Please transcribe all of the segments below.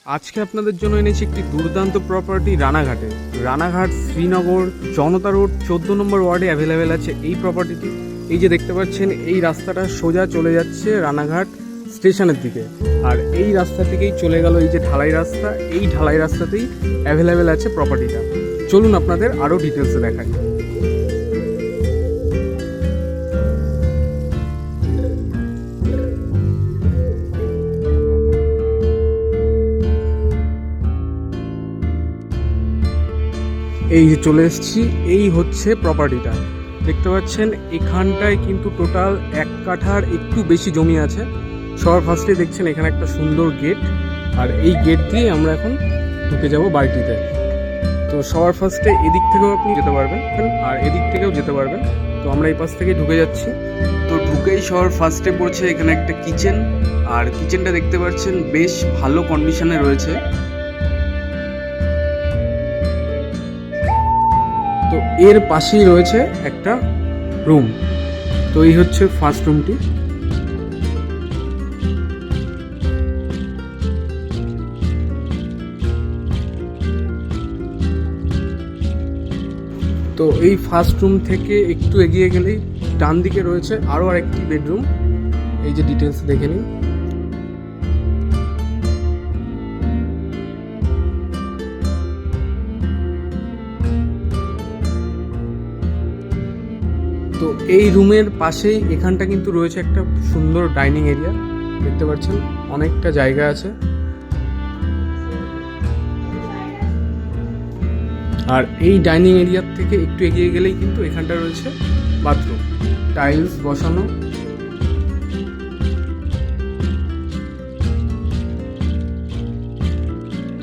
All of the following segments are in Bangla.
আজকে আপনাদের জন্য এনেছি একটি দুর্দান্ত প্রপার্টি রানাঘাটে। রানাঘাট শ্রীনগর জনতা রোড 14 নম্বর ওয়ার্ডে অ্যাভেলেবেল আছে এই প্রপার্টিটি। এই যে দেখতে পাচ্ছেন, এই রাস্তাটা সোজা চলে যাচ্ছে রানাঘাট স্টেশনের দিকে, আর এই রাস্তা থেকেই চলে গেল এই যে ঢালাই রাস্তা, এই ঢালাই রাস্তাতেই অ্যাভেলেবেল আছে প্রপার্টিটা। চলুন আপনাদের আরও ডিটেলসে দেখাই। এই যে চলে এসেছি, এই হচ্ছে প্রপার্টিটা। দেখতে পাচ্ছেন এখানটায় কিন্তু টোটাল 1 কাঠার একটু বেশি জমি আছে। সবার ফার্স্টে দেখছেন এখানে একটা সুন্দর গেট, আর এই গেট দিয়ে আমরা এখন ঢুকে যাব বাড়িটিতে। তো সবার ফার্স্টে এদিক থেকেও আপনি যেতে পারবেন আর এদিক থেকেও যেতে পারবেন। তো আমরা এই পাশ থেকে ঢুকে যাচ্ছি। তো ঢুকেই সবার ফার্স্টে পড়ছে এখানে একটা কিচেন, আর কিচেনটা দেখতে পাচ্ছেন বেশ ভালো কন্ডিশনে রয়েছে। তো এর পাশেই রয়েছে একটা রুম। তো এই হচ্ছে ফার্স্ট রুমটি। তো এই ফার্স্ট রুম থেকে একটু এগিয়ে গেলেই ডান দিকে রয়েছে আরও আরেকটি বেডরুম। এই যে ডিটেলস দেখে নিন। তো এই রুমের পাশেই এখানটা কিন্তু রয়েছে একটা সুন্দর ডাইনিং এরিয়া। দেখতে পাচ্ছেন অনেকটা জায়গা আছে, আর এই ডাইনিং এরিয়ার থেকে একটু এগিয়ে গেলেই কিন্তু এখানটা রয়েছে বাথরুম, টাইলস বসানো।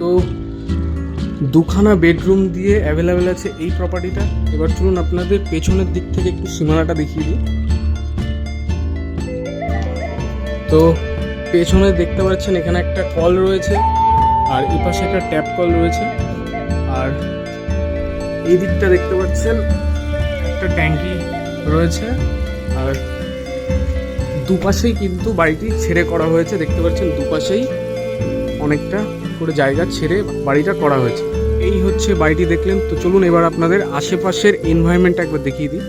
তো দুখানা বেডরুম দিয়ে অ্যাভেলেবেল আছে এই প্রপার্টিটা। এবার চলুন আপনাদের পেছনের দিক থেকে একটু সীমানাটা দেখিয়ে দিই। তো পেছনে দেখতে পাচ্ছেন এখানে একটা কল রয়েছে, আর এই পাশে একটা ট্যাপ কল রয়েছে, আর এই দিকটা দেখতে পাচ্ছেন একটা ট্যাঙ্কি রয়েছে, আর দুপাশেই কিন্তু বাড়িটি ছেড়ে করা হয়েছে। দেখতে পাচ্ছেন দুপাশেই অনেকটা করে জায়গা ছেড়ে বাড়িটা করা হয়েছে। এই হচ্ছে বাড়িটি দেখলেন। তো চলুন এবার আপনাদের আশেপাশের এনভায়রনমেন্টটা একবার দেখিয়ে দিই।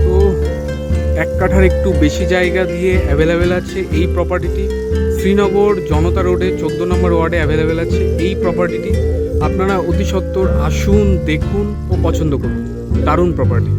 তো 1 কাঠার একটু বেশি জায়গা দিয়ে অ্যাভেলেবেল আছে এই প্রপার্টিটি। শ্রীনগর জনতা রোডে 14 নম্বর ওয়ার্ডে অ্যাভেলেবেল আছে এই প্রপার্টিটি। আপনারা অতি সত্বর আসুন, দেখুন ও পছন্দ করুন। দারুণ প্রপার্টি।